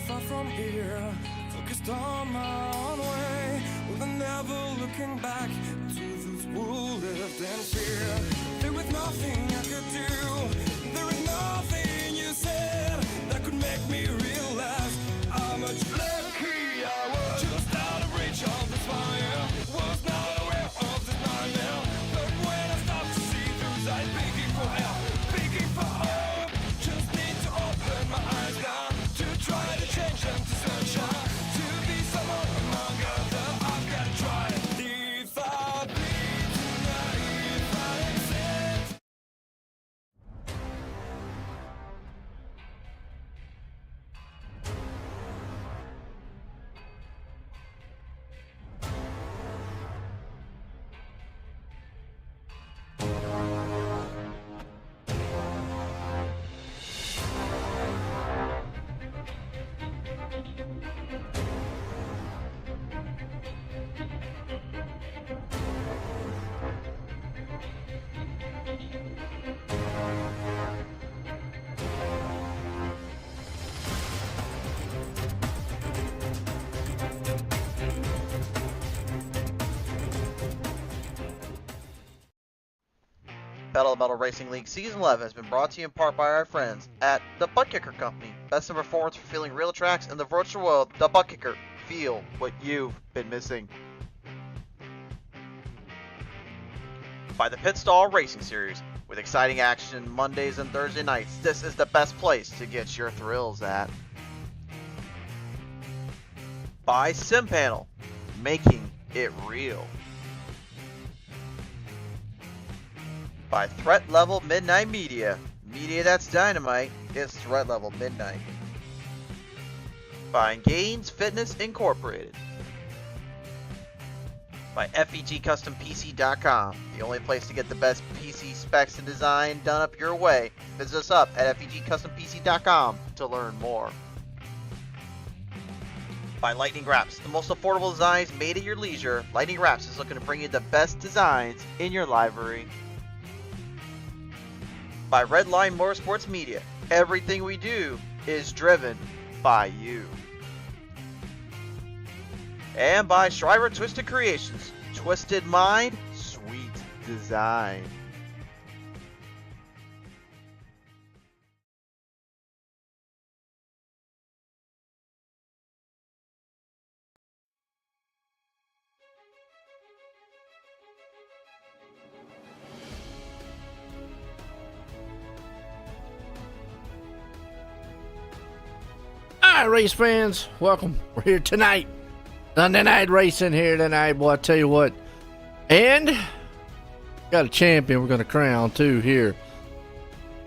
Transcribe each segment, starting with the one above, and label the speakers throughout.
Speaker 1: far from here, focused on my own way, with never looking back to those who lived in fear. There was nothing I could do, there was nothing you said that could make me realize how much lucky I was. Just out of reach of this fire, was not aware of this nightmare, but when I stopped to see through sight, begging for help, begging for hope, just need to open my eyes now, to try to change them to sunshine, to be someone among others. I've got to try. If I bleed tonight, if I exist.
Speaker 2: Battle of Metal Racing League Season 11 has been brought to you in part by our friends at The Butt Kicker Company. Best in performance for feeling real tracks in the virtual world. The Butt Kicker. Feel what you've been missing. By the Pit Stall Racing Series. With exciting action Mondays and Thursday nights, this is the best place to get your thrills at. By Sim Panel. Making it real. By Threat Level Midnight Media. Media that's dynamite, it's Threat Level Midnight. By Gains Fitness Incorporated. By FEGCustomPC.com, the only place to get the best PC specs and design done up your way. Visit us up at FEGCustomPC.com to learn more. By Lightning Wraps, the most affordable designs made at your leisure. Lightning Wraps is looking to bring you the best designs in your library. By Redline Motorsports Media, everything we do is driven by you. And by Shriver Twisted Creations, Twisted Mind, Sweet Design.
Speaker 3: Alright, race fans, welcome. We're here tonight. Sunday night racing here tonight, boy, I tell you what. And got a champion we're going to crown too here.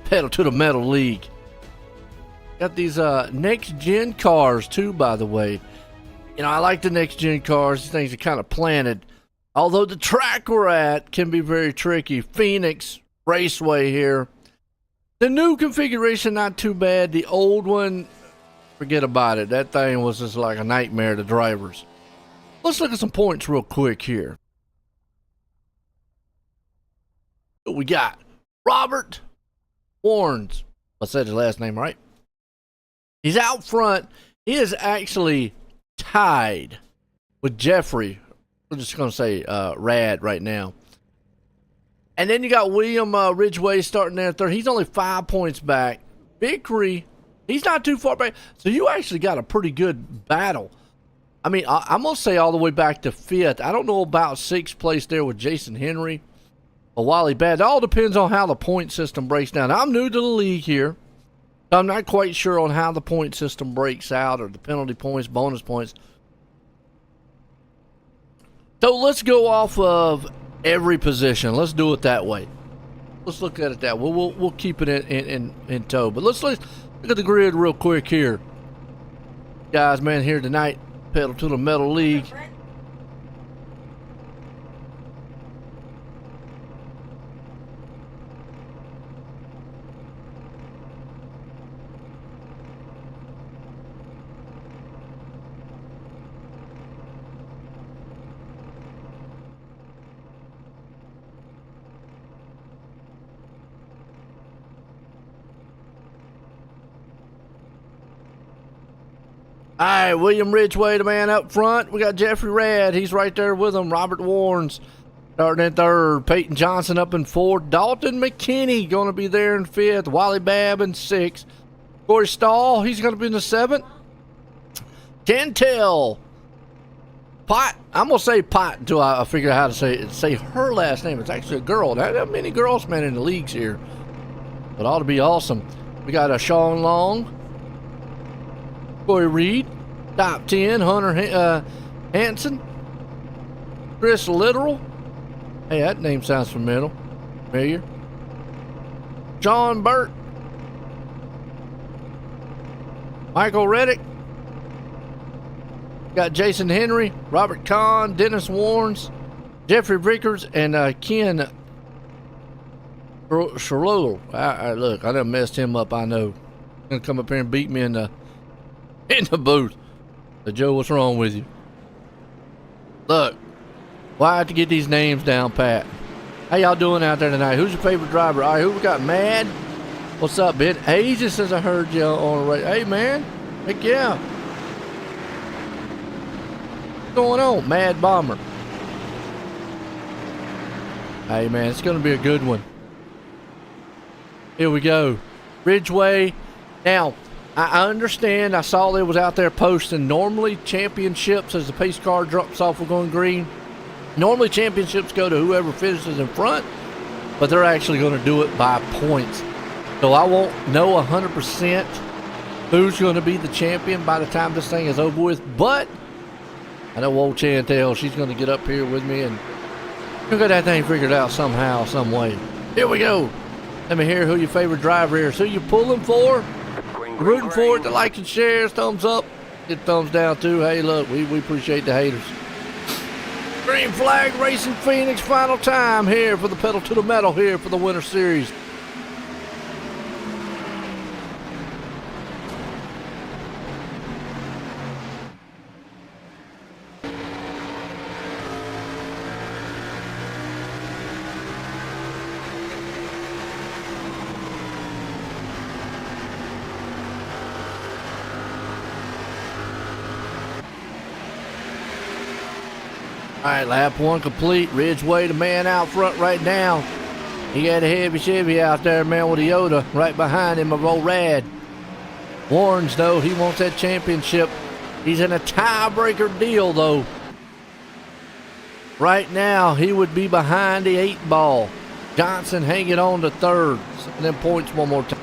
Speaker 3: Pedal to the Metal League. Got these next gen cars too, by the way. You know, I like the next gen cars. These things are kind of planted. Although the track we're at can be very tricky. Phoenix Raceway here. The new configuration, not too bad. The old one, forget about it. That thing was just like a nightmare to drivers. Let's look at some points real quick here. What we got? Robert Warnes. I said his last name right. He's out front. He is actually tied with Jeffrey. We're just going to say Rad right now. And then you got William Ridgway starting there third. He's only 5 points back. Vickery, he's not too far back. So you actually got a pretty good battle. I mean, I'm going to say all the way back to fifth. I don't know about sixth place there with Jason Henry or Wally Bad. It all depends on how the point system breaks down. Now, I'm new to the league here. So I'm not quite sure on how the point system breaks out or the penalty points, bonus points. So let's go off of every position. Let's do it that way. Let's look at it that way. We'll keep it in tow. But let's look at the grid real quick here. Guys, man, here tonight, Pedal to the Metal League. All right, William Ridgway, the man up front. We got Jeffrey Rad. He's right there with him. Robert Warnes starting in third. Peyton Johnson up in fourth. Dalton McKinney going to be there in fifth. Wally Babb in sixth. Corey Stahl, he's going to be in the seventh. Chantel Pot. I'm going to say Pot until I figure out how to say her last name. It's actually a girl. Not that many girls, man, in the leagues here. But ought to be awesome. We got a Sean Long. Corey Reed, top 10, Hunter Hanson, Chris Literal. Hey, that name sounds familiar. John Burt, Michael Reddick. Got Jason Henry, Robert Kahn, Dennis Warnes, Jeffrey Vickers, and Ken Sherlock. Look, I done messed him up, I know. He's gonna come up here and beat me in the booth. So Joe, what's wrong with you? Look, why I have to get these names down pat? How y'all doing out there tonight? Who's your favorite driver? All right, who we got? Mad? What's up, Ben? Ages since I heard you on the radio. Hey, man. Heck yeah. What's going on? Mad Bomber. Hey, man, it's going to be a good one. Here we go. Ridgeway. Now, I understand. I saw they was out there posting. Normally, championships, as the pace car drops off, we're going green. Normally, championships go to whoever finishes in front, but they're actually going to do it by points. So I won't know 100% who's going to be the champion by the time this thing is over with. But I know old Chantel, she's going to get up here with me and we'll get that thing figured out somehow, some way. Here we go. Let me hear who your favorite driver is. Who you pulling for? Rooting for it, the likes and shares, thumbs up, get thumbs down too. Hey, look, we appreciate the haters. Green Flag Racing Phoenix, final time here for the pedal to the metal here for the Winter Series. All right, lap one complete. Ridgeway, the man out front right now. He got a heavy Chevy out there, man, with a Yoda right behind him of old Rad. Warnes, though, he wants that championship. He's in a tiebreaker deal, though. Right now, he would be behind the 8-ball. Johnson hanging on to third. And then points one more time.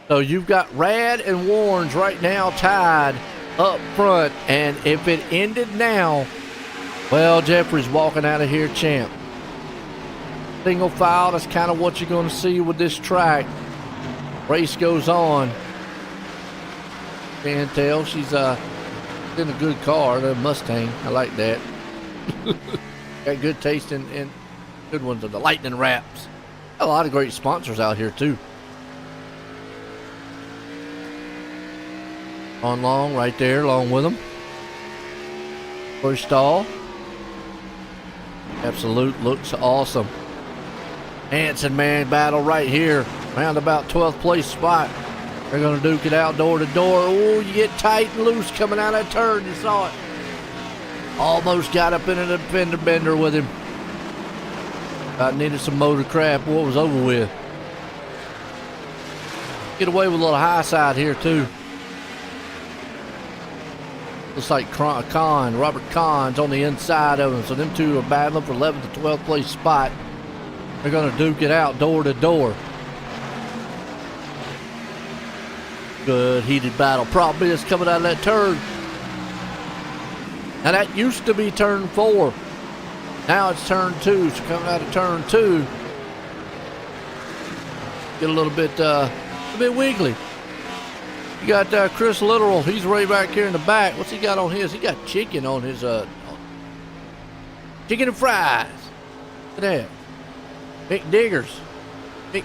Speaker 3: So you've got Rad and Warnes right now tied up front. And if it ended now, well, Jeffrey's walking out of here champ. Single file, that's kind of what you're going to see with this track. Race goes on. Can't tell, she's in a good car, the Mustang. I like that. Got good taste in good ones of the lightning wraps. Got a lot of great sponsors out here too. On Long right there along with them. First stall. Absolute looks awesome. Hanson, man, battle right here. Round about 12th place spot. They're going to duke it out door to door. Oh, you get tight and loose coming out of that turn. You saw it. Almost got up into the fender bender with him. I needed some motor crap. What was over with? Get away with a little high side here, too. Looks like Robert Kahn's on the inside of him. So them two are battling for 11th to 12th place spot. They're going to duke it out door to door. Good heated battle. Problem is coming out of that turn. Now that used to be turn 4. Now it's turn 2. So coming out of turn 2. Get a little bit wiggly. You got Chris Literal. He's way back here in the back. What's he got on his? He got chicken on his chicken and fries. Look at that. Mick Diggers. What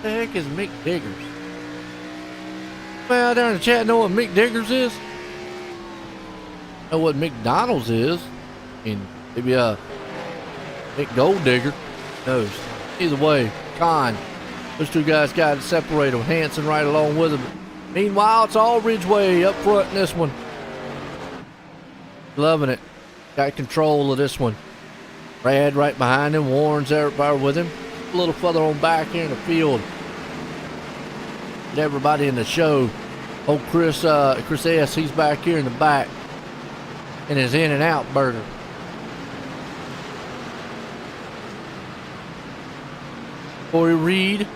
Speaker 3: the heck is Mick Diggers? Well, out there in the chat know what Mick Diggers is? Know what McDonald's is? I mean, maybe Mick Gold Digger knows. Either way, Kahn. Those two guys got to separate them. Hanson right along with him. Meanwhile, it's all Ridgeway up front in this one. Loving it. Got control of this one. Brad right behind him. Warren's there with him. A little further on back here in the field. Get everybody in the show. Old Chris S., he's back here in the back in his In and Out burger. Corey Reed.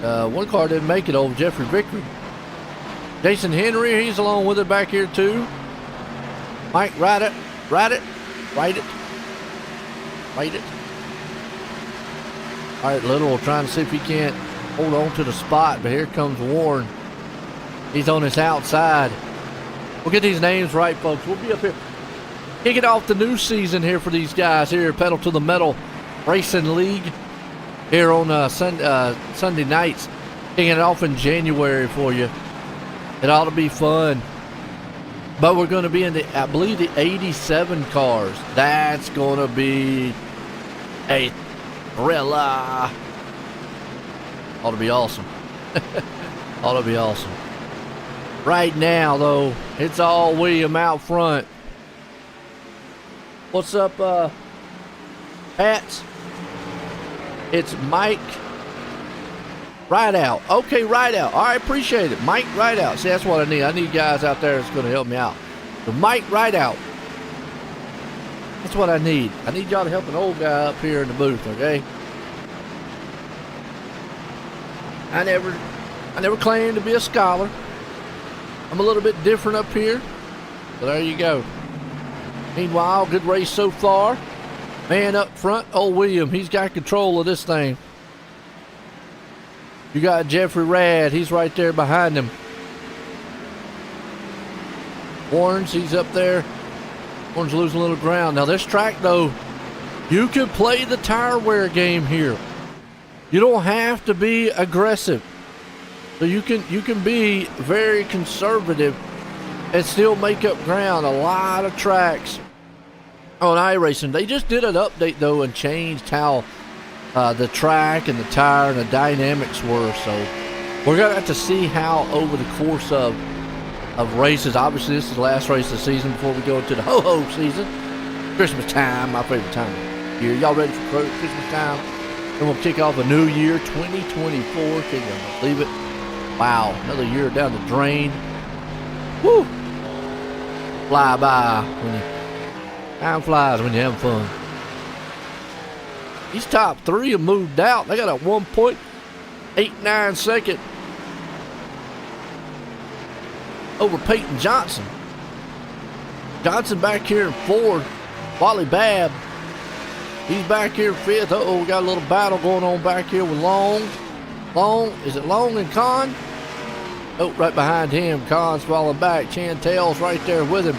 Speaker 3: One car didn't make it over Jeffrey Vickery. Jason Henry, he's along with it back here too. Mike, ride it. All right, Little trying to see if he can't hold on to the spot, but here comes Warren. He's on his outside. We'll get these names right, folks. We'll be up here kicking off the new season here for these guys here, Pedal to the Metal Racing League here on Sunday nights. Kicking it off in January for you. It ought to be fun. But we're going to be in the, I believe, the 87 cars. That's going to be a thriller. Ought to be awesome. Ought to be awesome. Right now, though, it's all William out front. What's up, Pats? It's Mike Rideout. Okay, Rideout. All right, appreciate it. Mike Rideout. See, that's what I need. I need guys out there that's going to help me out. So Mike Rideout. That's what I need. I need y'all to help an old guy up here in the booth, okay? I never claimed to be a scholar. I'm a little bit different up here. So there you go. Meanwhile, good race so far. Man up front, old William, he's got control of this thing. You got Jeffrey Rad, he's right there behind him. Warren's, he's up there. Warren's losing a little ground. Now this track though, you can play the tire wear game here. You don't have to be aggressive. So you can be very conservative and still make up ground. A lot of tracks on iRacing. They just did an update though and changed how the track and the tire and the dynamics were. So we're gonna have to see how over the course of races. Obviously, this is the last race of the season before we go into the ho-ho season. Christmas time, my favorite time of year. Y'all ready for Christmas time? And we'll kick off a new year, 2024. Can you believe it? Wow, another year down the drain. Woo! Fly by when time flies when you're having fun. These top three have moved out. They got a 1.89 second over Peyton Johnson. Johnson back here in fourth. Wally Babb, he's back here in fifth. Uh-oh, we got a little battle going on back here with Long. Long, is it Long and Con? Oh, right behind him. Con's falling back. Chantel's right there with him.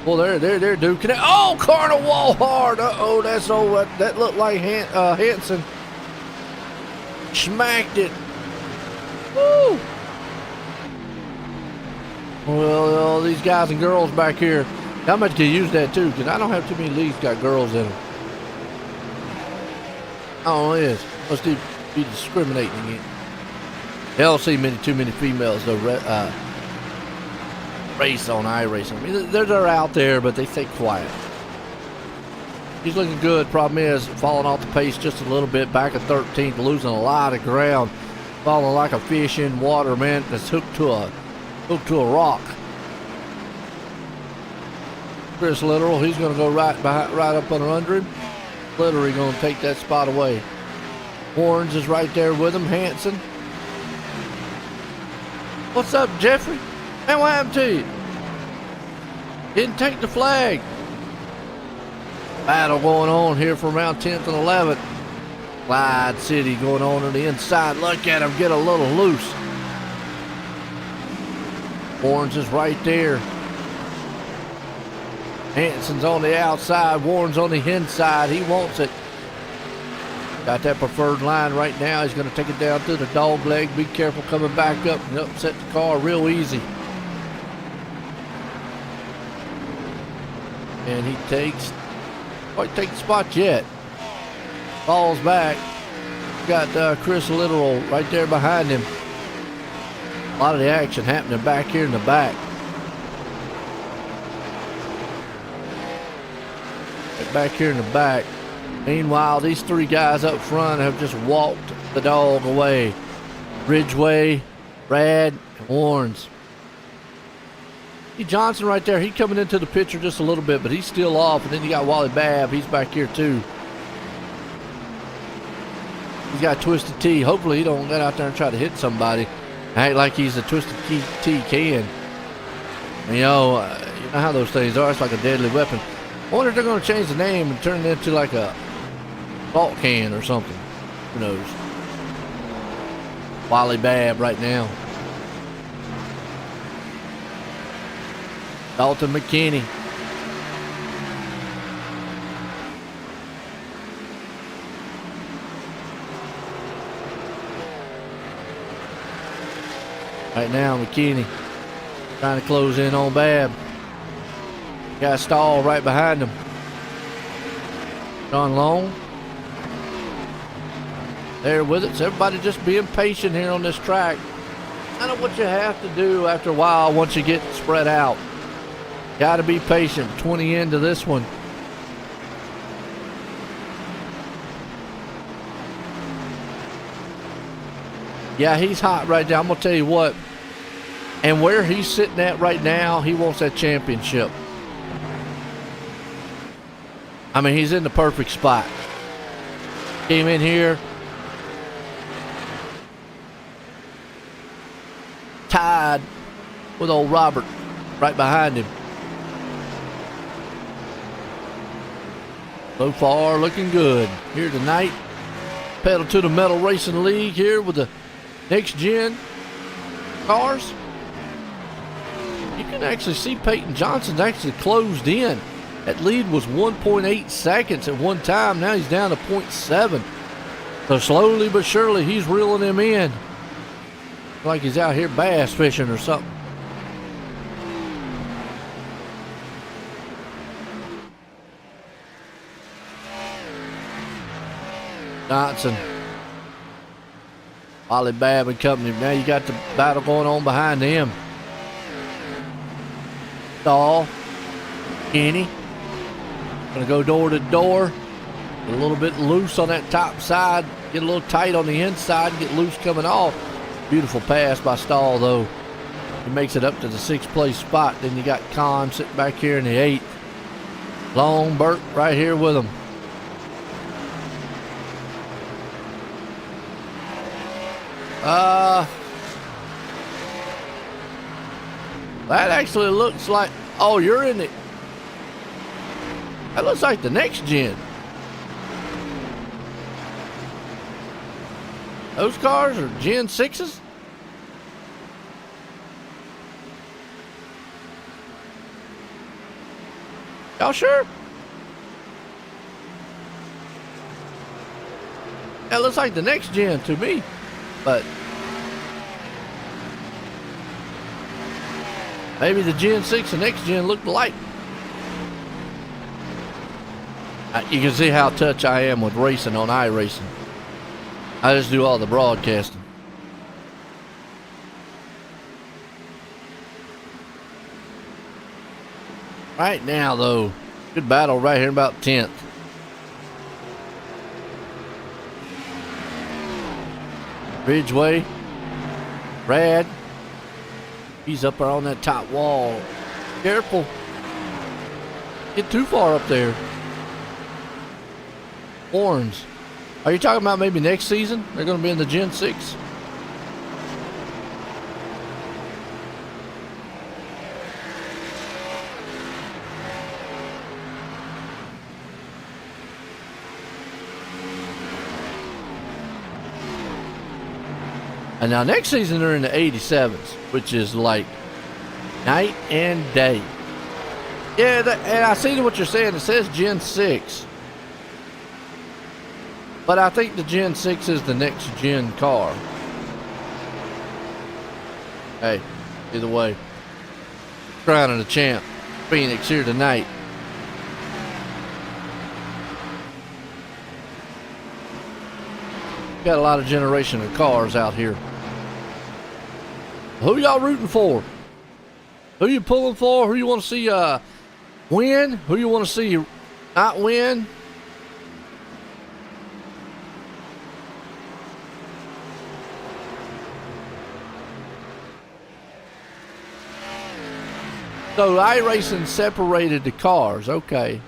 Speaker 3: Well, they're duking it. Oh, Carnival hard. Uh-oh, that's old. That looked like Hanson. Smacked it. Woo! Well, these guys and girls back here, how much can you use that too? Because I don't have too many leagues got girls in them. Oh, it is. Must be discriminating again. They don't see too many females though. Race on iRacing. I mean, they're out there, but they stay quiet. He's looking good. Problem is, falling off the pace just a little bit. Back at 13th, losing a lot of ground. Falling like a fish in water, man. That's hooked to a rock. Chris Literal, he's going to go right up under him. Literally going to take that spot away. Horns is right there with him. Hanson. What's up, Jeffrey? Man, what happened to you? Didn't take the flag. Battle going on here from round 10th and 11th. Clyde City going on the inside. Look at him get a little loose. Warren's is right there. Hanson's on the outside. Warren's on the inside. He wants it. Got that preferred line right now. He's going to take it down through the dog leg. Be careful coming back up and upset the car real easy. And he takes, quite take the spot yet. Falls back. Got Chris Literal right there behind him. A lot of the action happening back here in the back. Back here in the back. Meanwhile, these three guys up front have just walked the dog away. Ridgeway, Brad, and Warrens. See Johnson right there. He's coming into the picture just a little bit, but he's still off. And then you got Wally Babb. He's back here too. He's got Twisted T. Hopefully he don't get out there and try to hit somebody. Act like he's a Twisted T can. You know how those things are. It's like a deadly weapon. I wonder if they're going to change the name and turn it into like a salt can or something. Who knows? Wally Babb right now. Dalton McKinney. Right now, McKinney trying to close in on Babb. Got Stahl right behind him. John Long. There with it. So everybody just being patient here on this track. Kind of what you have to do after a while once you get spread out. Got to be patient. 20 into this one. Yeah, he's hot right now. I'm going to tell you what. And where he's sitting at right now, he wants that championship. I mean, he's in the perfect spot. Came in here. Tied with old Robert right behind him. So far, looking good here tonight. Pedal to the Metal Racing League here with the next gen cars. You can actually see Peyton Johnson's actually closed in. That lead was 1.8 seconds at one time. Now he's down to 0.7. So slowly but surely he's reeling him in. Like he's out here bass fishing or something. Johnson. Wally Babb and company. Now you got the battle going on behind him. Stahl. Kenny. Gonna go door to door. Get a little bit loose on that top side. Get a little tight on the inside and get loose coming off. Beautiful pass by Stahl though. He makes it up to the 6th place spot. Then you got Kahn sitting back here in the 8th. Long Burke right here with him. That actually looks like, oh, you're in it. That looks like the next gen. Those cars are Gen 6s? Y'all sure? That looks like the next gen to me, but maybe the Gen 6 and next gen look alike. You can see how touch I am with racing on iRacing. I just do all the broadcasting. Right now, though, good battle right here about 10th. Ridgeway, Brad, he's up there on that top wall. Careful. Get too far up there. Horns. Are you talking about maybe next season? They're going to be in the Gen 6? And now next season they're in the 87s, which is like night and day. Yeah, and I see what you're saying. It says Gen 6. But I think the Gen 6 is the next gen car. Hey, either way. Crowning the champ. Phoenix here tonight. Got a lot of generation of cars out here. Who y'all rooting for? Who you pulling for? Who you want to see win? Who you want to see not win? So iRacing separated the cars. Okay.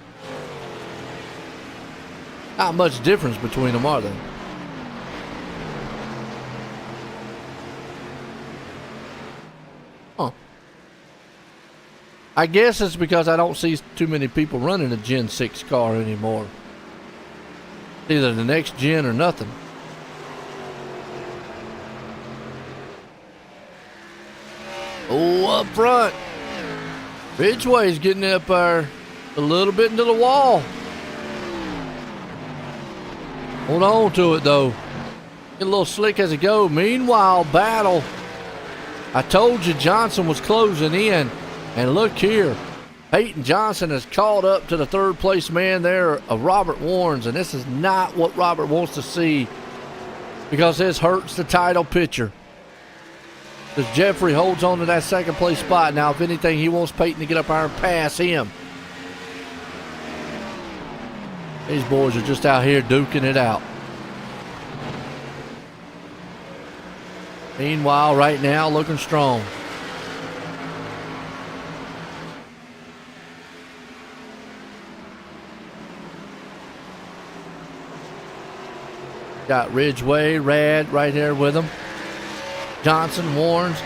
Speaker 3: Not much difference between them, are there? Huh. I guess it's because I don't see too many people running a Gen 6 car anymore. Either the next gen or nothing. Oh, up front. Ridgeway's getting up there a little bit into the wall. Hold on to it, though. Get a little slick as it goes. Meanwhile, battle. I told you Johnson was closing in. And look here. Peyton Johnson has caught up to the third place man there of Robert Warnes. And this is not what Robert wants to see, because this hurts the title picture. Because Jeffrey holds on to that second place spot. Now, if anything, he wants Peyton to get up there and pass him. These boys are just out here duking it out. Meanwhile, right now, looking strong. Got Ridgeway, Rad right there with him. Johnson, Warnes,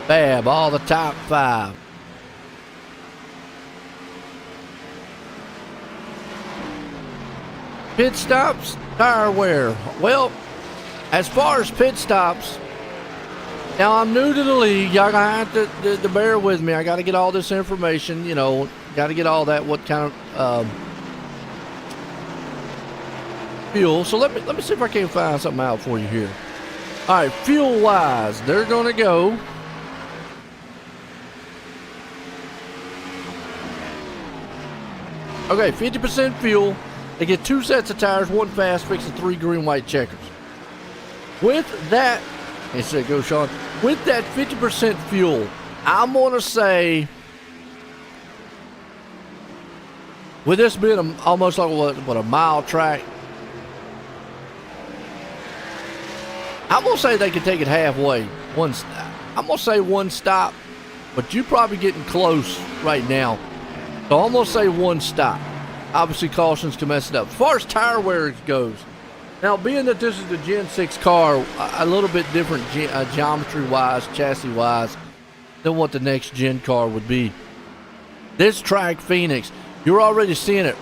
Speaker 3: Babb, all the top five. Pit stops, tire wear. Well, as far as pit stops, now I'm new to the league. Y'all gonna have to bear with me. I got to get all this information. You know, got to get all that. What kind of fuel? So let me see if I can find something out for you here. All right, fuel-wise, they're going to go. Okay, 50% fuel. They get 2 sets of tires, 1 fast fix, and 3 green-white checkers. With that, go Sean. With that 50% fuel, I'm going to say, with this being almost like what a mile track, I'm going to say they can take it halfway. I'm going to say 1 stop, but you're probably getting close right now. So I'm going to say 1 stop. Obviously, cautions can mess it up. As far as tire wear goes, now being that this is the Gen 6 car, a little bit different geometry-wise, chassis-wise, than what the next gen car would be. This track, Phoenix, you're already seeing it.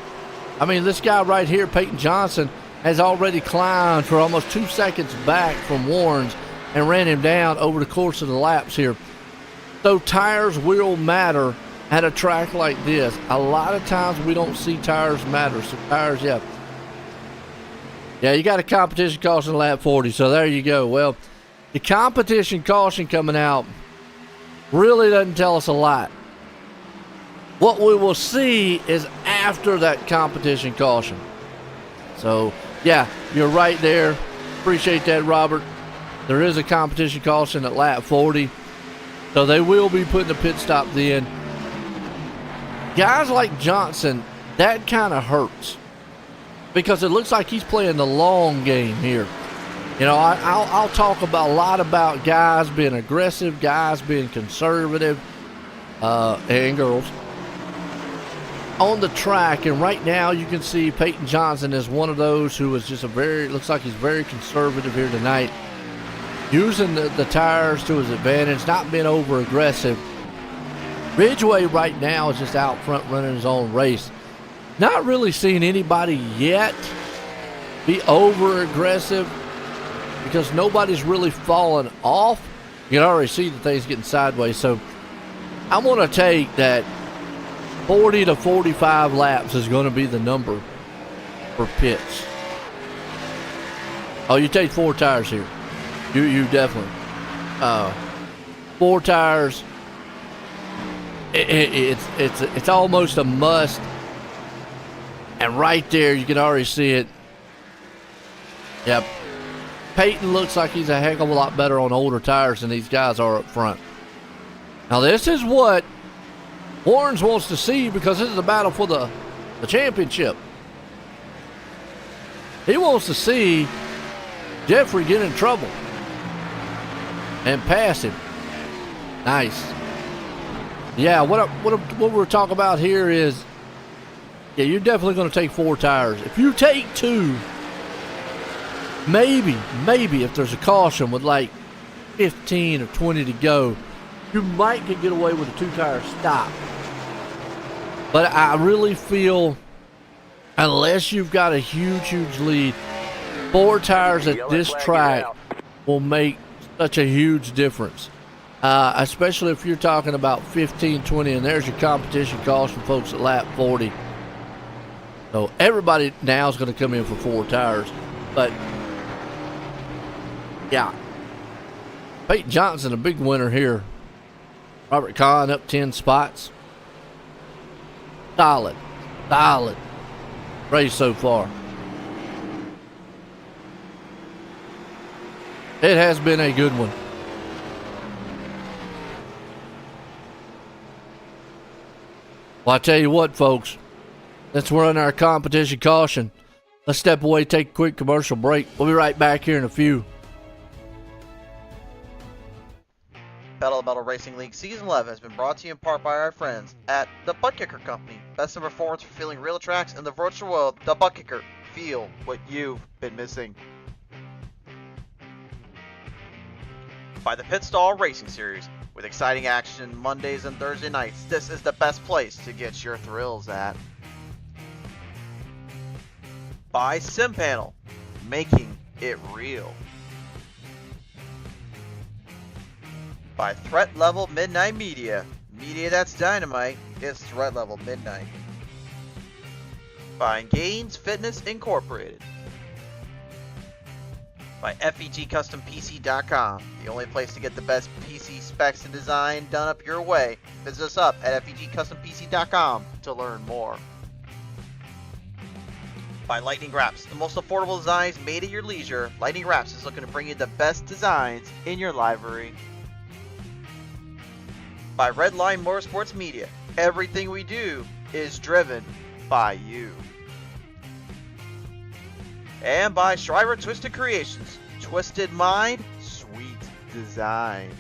Speaker 3: I mean, this guy right here, Peyton Johnson, has already climbed for almost 2 seconds back from Warnes and ran him down over the course of the laps here. So tires will matter at a track like this. A lot of times we don't see tires matter. So tires, yeah, you got a competition caution lap 40. So there you go. Well, the competition caution coming out really doesn't tell us a lot. What we will see is after that competition caution. So, yeah, you're right there. Appreciate that, Robert. There is a competition caution at lap 40. So they will be putting a pit stop in. Guys like Johnson, that kind of hurts, because it looks like he's playing the long game here. You know, I'll talk about a lot about guys being aggressive, guys being conservative, and girls on the track. And right now you can see Peyton Johnson is one of those who is just looks like he's very conservative here tonight, using the tires to his advantage, not being over aggressive. Ridgeway right now is just out front running his own race. Not really seeing anybody yet be over aggressive, because nobody's really fallen off. You can already see that things getting sideways. So I'm going to take that 40 to 45 laps is going to be the number for pits. Oh, you take 4 tires here. You definitely. 4 tires. It's almost a must. And right there, you can already see it. Yep. Peyton looks like he's a heck of a lot better on older tires than these guys are up front. Now this is what Warrens wants to see, because this is a battle for the championship. He wants to see Jeffrey get in trouble and pass him. Nice. Yeah, what we're talking about here is, yeah, you're definitely going to take 4 tires. If you take 2, maybe if there's a caution with like 15 or 20 to go, you might could get away with a 2-tire stop. But I really feel, unless you've got a huge lead, 4 tires at this track will make such a huge difference. Especially if you're talking about 15, 20, and there's your competition caution, folks, at lap 40. So everybody now is going to come in for 4 tires. But, yeah, Peyton Johnson, a big winner here. Robert Kahn up 10 spots. Solid race so far. It has been a good one. Well, I tell you what, folks, let's run our competition caution. Let's step away, take a quick commercial break. We'll be right back here in a few.
Speaker 2: Battle of Metal Racing League Season 11 has been brought to you in part by our friends at the Butt Kicker Company. Best in performance for feeling real tracks in the virtual world. The Butt Kicker. Feel what you've been missing. By the Pit Stall Racing Series. With exciting action Mondays and Thursday nights, this is the best place to get your thrills at. By SimPanel. Making it real. By Threat Level Midnight Media. Media that's dynamite. It's Threat Level Midnight. By Gaines Fitness Incorporated. By FEGCustomPC.com. The only place to get the best PC specs and design done up your way. Visit us up at FEGCustomPC.com to learn more. By Lightning Wraps. The most affordable designs made at your leisure. Lightning Wraps is looking to bring you the best designs in your library. By Redline Motorsports Media. Everything we do is driven by you. And by Shriver Twisted Creations. Twisted mind, sweet design.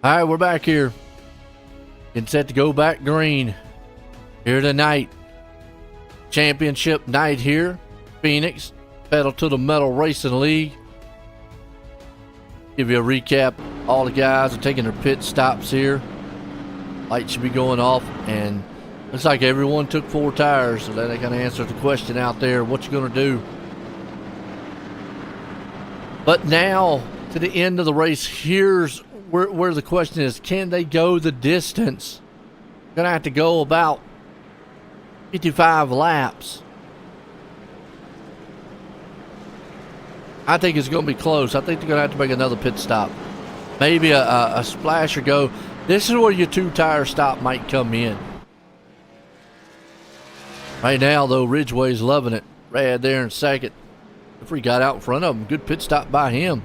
Speaker 3: All right, we're back here. Getting set to go back green here tonight. Championship night here. Phoenix, Pedal to the Metal Racing League. Give you a recap. All the guys are taking their pit stops here. Lights should be going off, and looks like everyone took 4 tires, so that kind of answers the question out there. What you going to do? But now to the end of the race. Here's where the question is, can they go the distance? Gonna have to go about 55 laps. I think it's gonna be close. I think they're gonna have to make another pit stop. Maybe a splash or go. This is where your 2-tire stop might come in. Right now, though, Ridgeway's loving it. Right there in second. If we got out in front of him, good pit stop by him.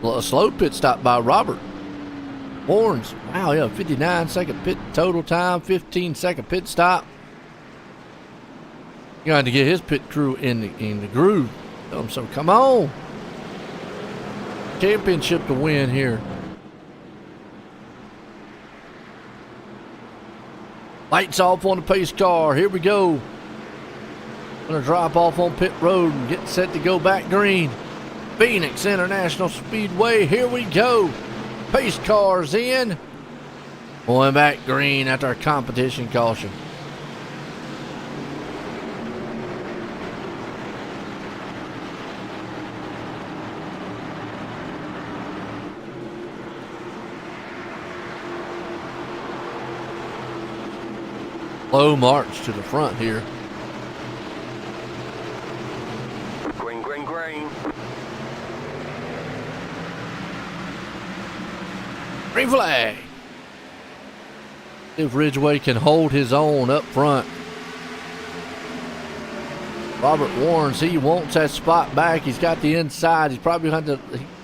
Speaker 3: A slow pit stop by Robert Warrens. Wow, yeah, 59-second pit total time, 15-second pit stop. You're going to get his pit crew in the groove. Tell him so. Come on. Championship to win here. Lights off on the pace car. Here we go. Going to drop off on pit road and get set to go back green. Phoenix International Speedway, here we go. Pace cars in. Going back green after our competition caution. Slow march to the front here.
Speaker 4: Green, green, green.
Speaker 3: Green flag. If Ridgway can hold his own up front. Robert Warrens, he wants that spot back. He's got the inside. He's probably going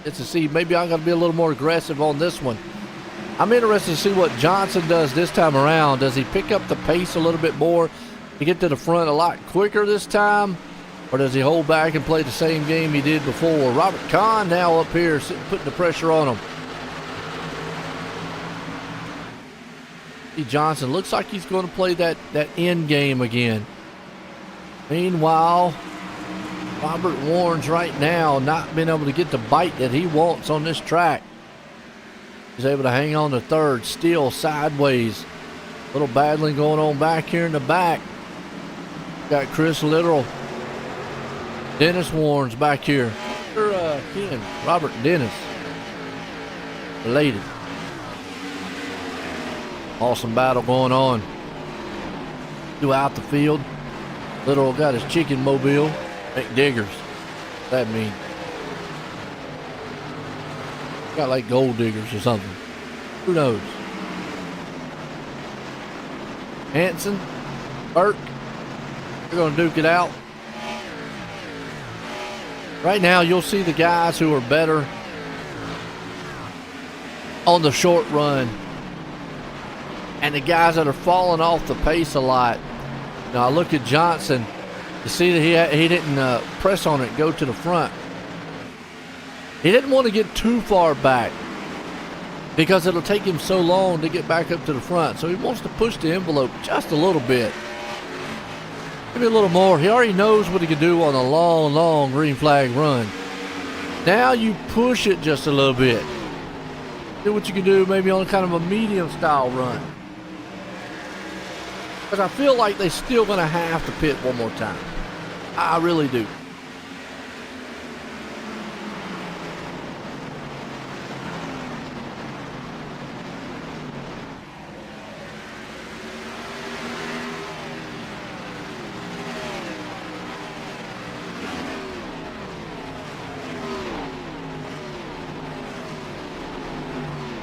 Speaker 3: to see. Maybe I'm going to be a little more aggressive on this one. I'm interested to see what Johnson does this time around. Does he pick up the pace a little bit more to get to the front a lot quicker this time? Or does he hold back and play the same game he did before? Robert Kahn now up here putting the pressure on him. Johnson looks like he's going to play that end game again. Meanwhile, Robert Warrens right now not being able to get the bite that he wants on this track. He's able to hang on to third, still sideways. A little battling going on back here in the back. Got Chris Little. Dennis Warrens back here. Ken, Robert Dennis. Related. Awesome battle going on throughout the field. Little got his chicken mobile. Make diggers. What's that mean? Got like gold diggers or something. Who knows? Hanson, Burke, they're going to duke it out. Right now, you'll see the guys who are better on the short run and the guys that are falling off the pace a lot. Now, I look at Johnson to see that he didn't press on it, go to the front. He didn't want to get too far back because it'll take him so long to get back up to the front. So he wants to push the envelope just a little bit. Maybe a little more. He already knows what he can do on a long, long green flag run. Now you push it just a little bit. Do what you can do maybe on kind of a medium style run. Because I feel like they're still going to have to pit one more time. I really do.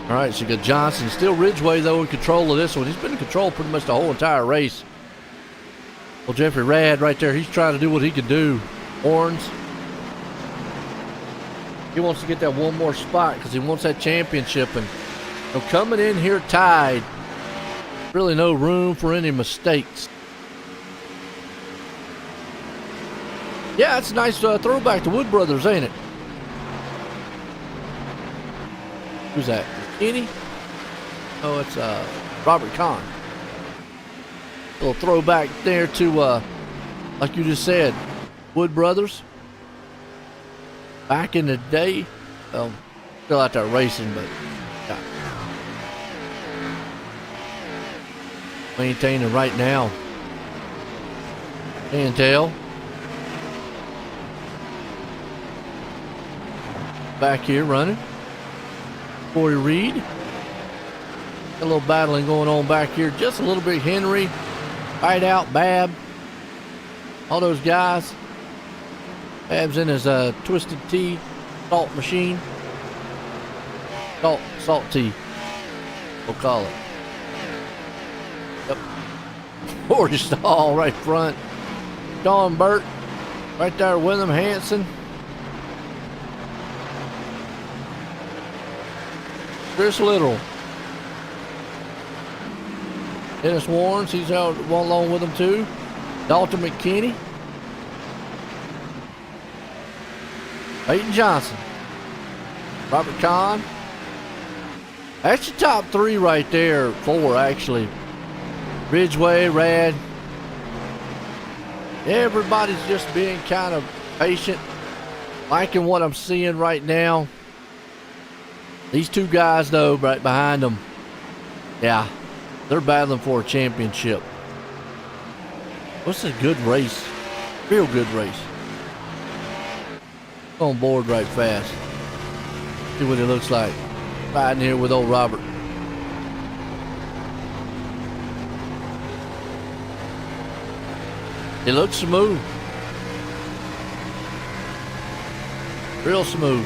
Speaker 3: All right, so you got Johnson. Still Ridgway, though, in control of this one. He's been in control pretty much the whole entire race. Well, Jeffrey Rad right there, he's trying to do what he can do. Horns. He wants to get that one more spot because he wants that championship. And coming in here tied, really no room for any mistakes. Yeah, it's a nice throwback to Wood Brothers, ain't it? Who's that? Kenny? Oh, it's Robert Kahn. A little throwback there to, like you just said, Wood Brothers. Back in the day. Well, still out there racing, but yeah. Maintaining right now. Can't tell. Back here running. Corey Reed. A little battling going on back here. Just a little bit. Henry. Right out. Bab. All those guys. Bab's in his Twisted Tea salt machine. Salt tea. We'll call it. Yep. Corey Stahl right front. Don Burt. Right there with him. Hanson. Chris Little. Dennis Warrens, he's out along with him too. Dalton McKinney. Peyton Johnson. Robert Kahn. That's your top three right there. Four, actually. Ridgway, Rad. Everybody's just being kind of patient. Liking what I'm seeing right now. These two guys, though, right behind them, Yeah, they're battling for a championship. What's a good race? Real good race. On board right fast. See what it looks like. Riding here with old Robert. It looks smooth. Real smooth.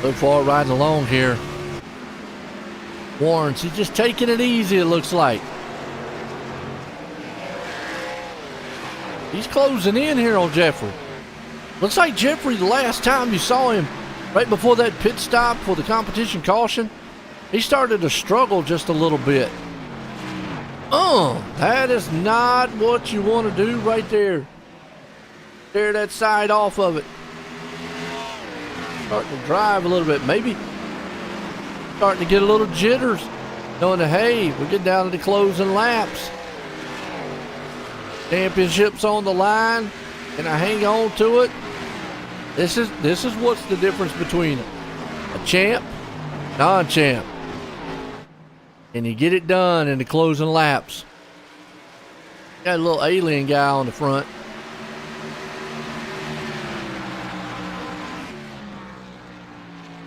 Speaker 3: So far riding along here. Warren's, he's just taking it easy, it looks like. He's closing in here on Jeffrey. Looks like Jeffrey, the last time you saw him, right before that pit stop for the competition caution, he started to struggle just a little bit. That is not what you want to do right there. Tear that side off of it. Starting to drive a little bit, maybe starting to get a little jitters, knowing that, hey, we're getting down to the closing laps. Championship's on the line. Can I hang on to it? This is what's the difference between a champ, non-champ. And you get it done in the closing laps. Got a little alien guy on the front.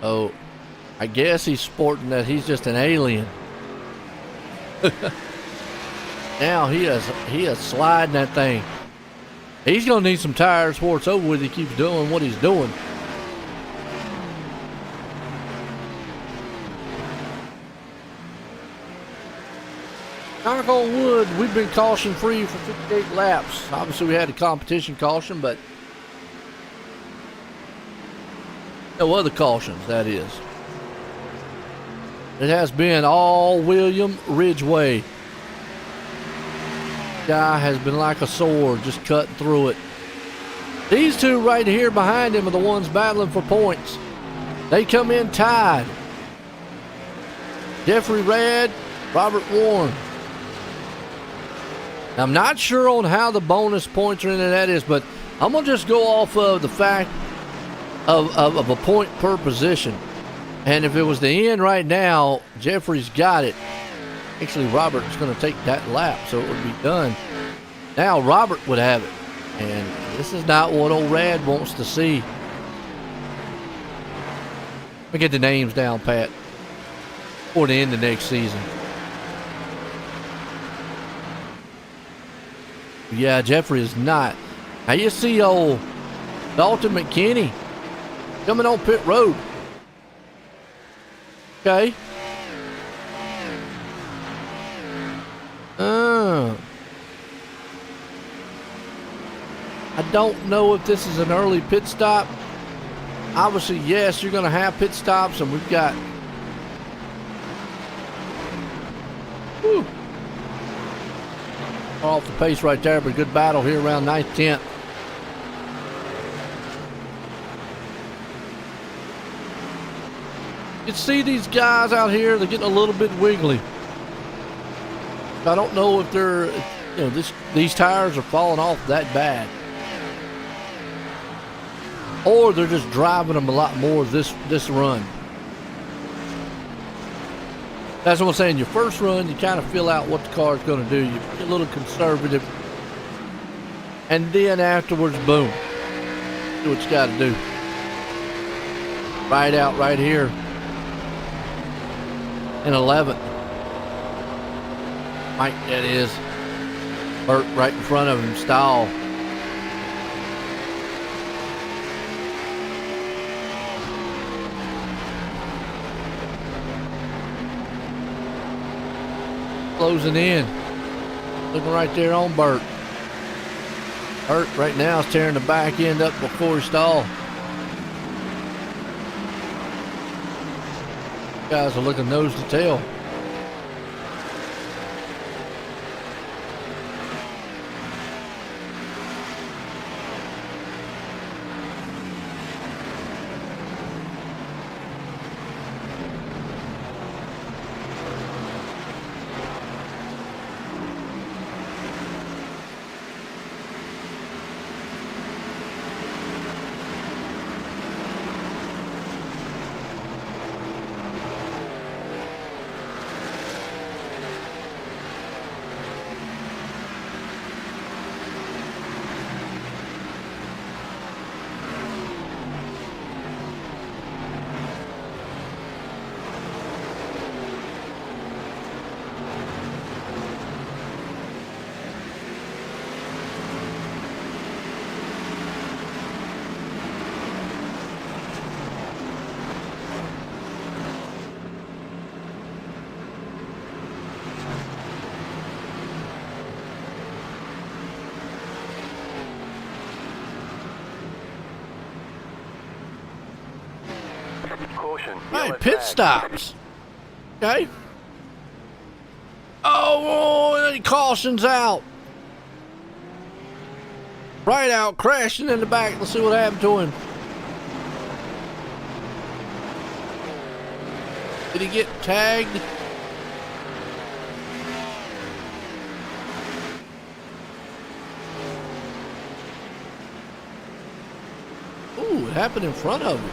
Speaker 3: Oh, I guess he's sporting that he's just an alien. Now he is sliding that thing. He's gonna need some tires before it's over with. He keeps doing what he's doing. Knock on wood, we've been caution free for 58 laps. Obviously we had a competition caution, but no other cautions, that is. It has been all William Ridgway. Guy has been like a sword, just cutting through it. These two right here behind him are the ones battling for points. They come in tied. Jeffrey Red, Robert Warren. I'm not sure on how the bonus points are into that is, but I'm going to just go off of the fact of a point per position. And if it was the end right now, Jeffrey's got it. Actually, Robert's going to take that lap, so it would be done. Now Robert would have it. And this is not what old Rad wants to see. Let me get the names down, Pat, before the end of next season. Yeah, Jeffrey is not. Now you see old Dalton McKinney coming on pit road. Okay. I don't know if this is an early pit stop. Obviously, yes, you're going to have pit stops, and we've got. Whew. Off the pace right there, but good battle here around 9th, 10th. You can see these guys out here, they're getting a little bit wiggly. I don't know if they're, these tires are falling off that bad. Or they're just driving them a lot more this run. That's what I'm saying. Your first run, you kind of feel out what the car's going to do. You get a little conservative. And then afterwards, boom. Do what you got to do. Right out right here. In 11th. Mike, that is. Burt right in front of him. Stahl closing in. Looking right there on Burt. Burt right now is tearing the back end up before he stalled. Guys are looking nose to tail.
Speaker 4: Caution.
Speaker 3: Hey,
Speaker 4: yellow
Speaker 3: pit
Speaker 4: flag.
Speaker 3: stops. Okay. Oh, he cautions out. Right out, crashing in the back. Let's see what happened to him. Did he get tagged? Ooh, it happened in front of him.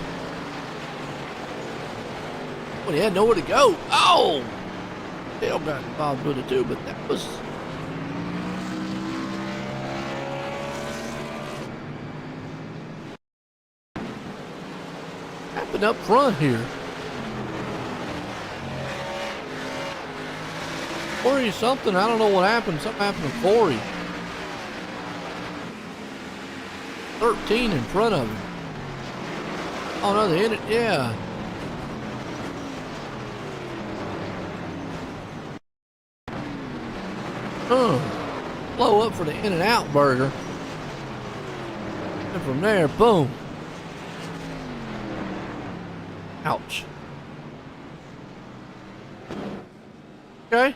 Speaker 3: Well, he had nowhere to go. Oh! Dale got involved with it too, but that was... happened up front here. Corey something, I don't know what happened. Something happened to Corey. 13 in front of him. Oh no, they hit it, yeah. Blow up for the In-N-Out burger. And from there, boom. Ouch. Okay.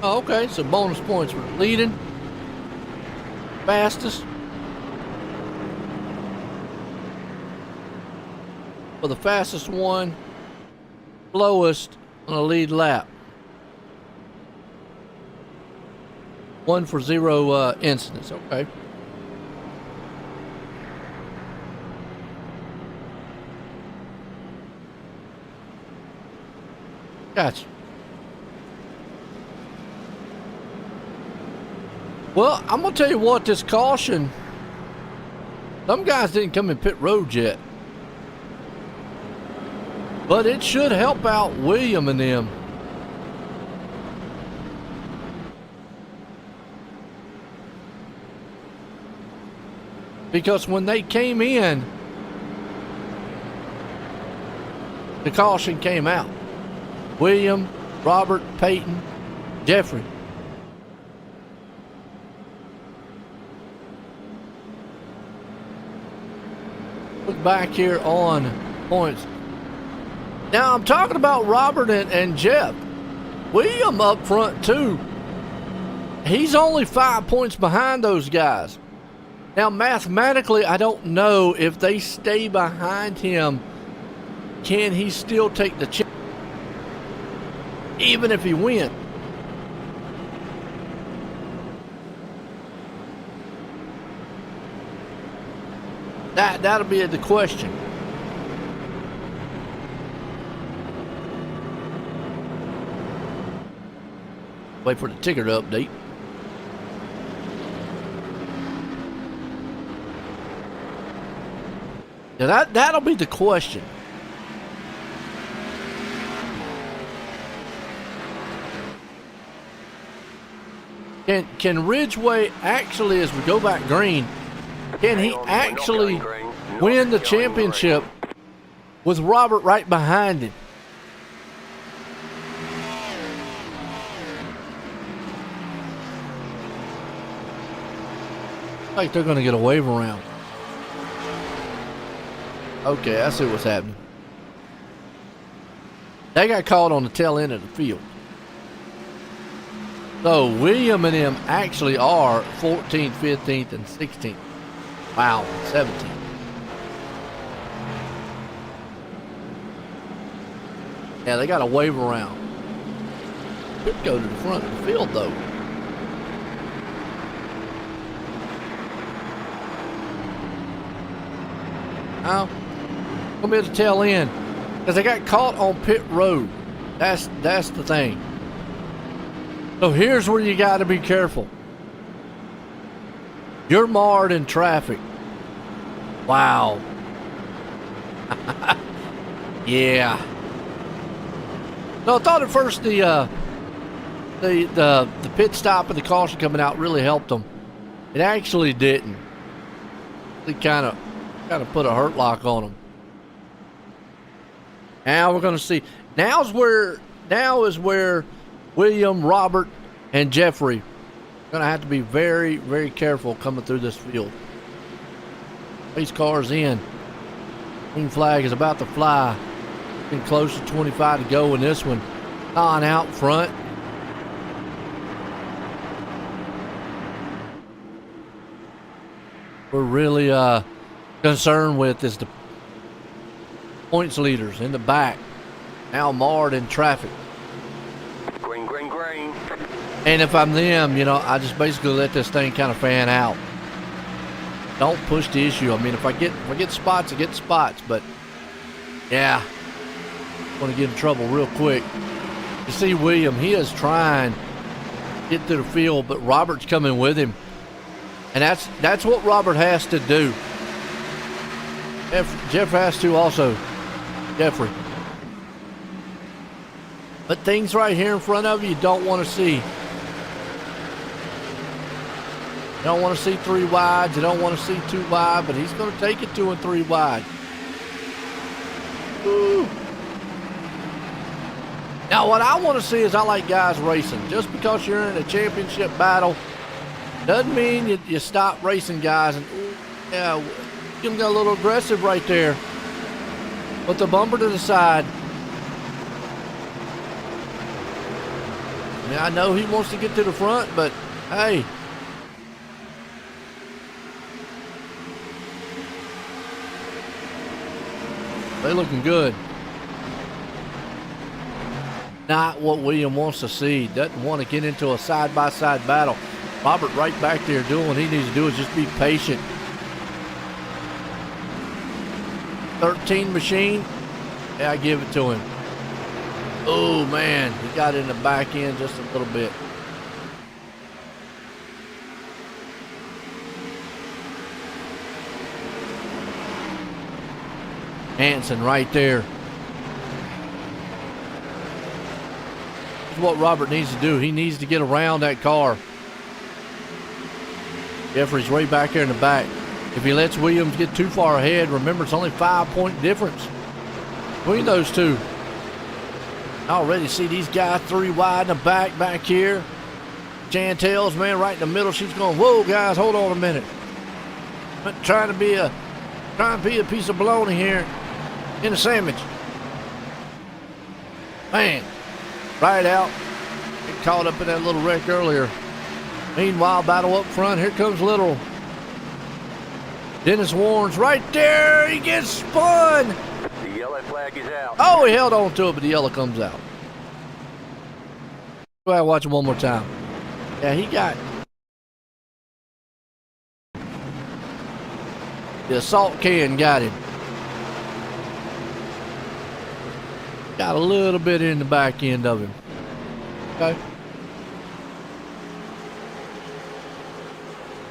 Speaker 3: Oh, okay, so bonus points for leading. Fastest. For the fastest one, lowest on a lead lap. 1 for 0 incidents, okay. Gotcha. Well, I'm gonna tell you what, this caution, some guys didn't come in pit road yet. But it should help out William and them. Because when they came in, the caution came out. William, Robert, Peyton, Jeffrey. Look back here on points. Now I'm talking about Robert and Jeff. William up front too. He's only 5 points behind those guys. Now mathematically, I don't know if they stay behind him, can he still take the chance even if he wins? That'll be the question. Wait for the ticker to update. Now that'll be the question. Can Ridgeway actually, as we go back green, can he actually win the championship with Robert right behind him? Like they're going to get a wave around. Okay, I see what's happening. They got caught on the tail end of the field. So William and them actually are 14th, 15th, and 16th. Wow, 17th. Yeah, they got a wave around. Could go to the front of the field though. Now, gonna be at the tail end because they got caught on pit road. That's the thing. So here's where you got to be careful. You're marred in traffic. Wow. Yeah. So I thought at first the pit stop and the caution coming out really helped them. It actually didn't. It kind of put a hurt lock on them. Now we're going to see. Now is where William, Robert, and Jeffrey are going to have to be very, very careful coming through this field. These cars in. Green flag is about to fly. Getting close to 25 to go in this one. On out front. We're really concerned with is the points leaders in the back. Now marred in traffic.
Speaker 4: Green, green, green.
Speaker 3: And if I'm them, I just basically let this thing kind of fan out. Don't push the issue. I mean, if I get spots, I get spots. But yeah, I'm going to get in trouble real quick. You see William, he is trying to get to the field, but Robert's coming with him. And that's what Robert has to do. Jeff has to also. Jeffrey. But things right here in front of you don't want to see. You don't want to see 3 wides. You don't want to see 2 wide, but he's going to take it 2 and 3 wide. Ooh. Now, what I want to see is I like guys racing. Just because you're in a championship battle doesn't mean you stop racing guys. And yeah, you can get a little aggressive right there. Put the bumper to the side. I mean, I know he wants to get to the front, but hey. They looking good. Not what William wants to see. Doesn't want to get into a side-by-side battle. Robert right back there doing what he needs to do is just be patient. 13 machine. Yeah, I give it to him. Oh, man. He got in the back end just a little bit. Hanson right there. This is what Robert needs to do. He needs to get around that car. Jeffrey's way back there in the back. If he lets Williams get too far ahead, remember it's only 5-point difference between those two. I already see these guys 3 wide in the back here. Chantel's, man, right in the middle. She's going, whoa, guys, hold on a minute. I'm trying to be a piece of bologna here in a sandwich. Man, right out. Get caught up in that little wreck earlier. Meanwhile, battle up front. Here comes little Dennis Warren's right there. He gets spun.
Speaker 4: The yellow flag is out.
Speaker 3: Oh, he held on to it, but the yellow comes out. Go ahead and watch it one more time. Yeah, he got the assault can got him. Got a little bit in the back end of him. Okay.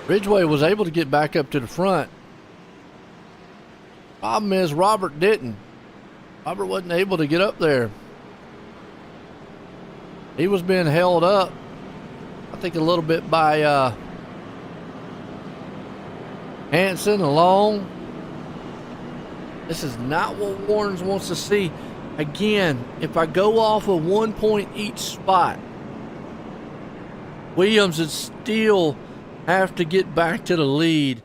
Speaker 3: Ridgeway was able to get back up to the front. Problem is Robert didn't. Robert wasn't able to get up there. He was being held up. I think a little bit by Hanson along. This is not what Warnes wants to see. Again, if I go off of 1 point each spot, Williams would still have to get back to the lead,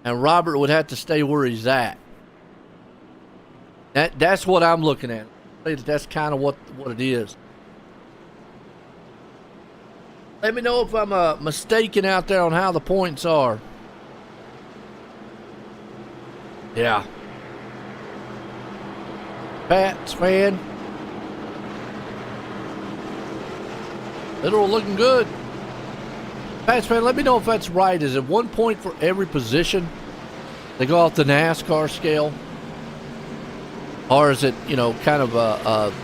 Speaker 3: and Robert would have to stay where he's at. That's what I'm looking at. That's kind of what it is. Let me know if I'm mistaken out there on how the points are. Yeah. Pat's fan. Literal looking good. Pat's fan, let me know if that's right. Is it 1 point for every position? They go off the NASCAR scale? Or is it, you know, kind of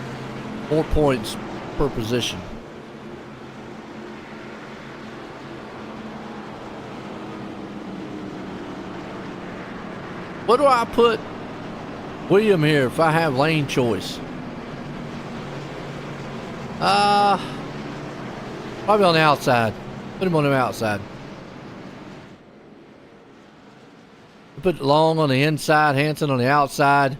Speaker 3: 4 points per position? What do I put William here if I have lane choice? Probably on the outside. Put him on the outside. Put Long on the inside, Hanson on the outside.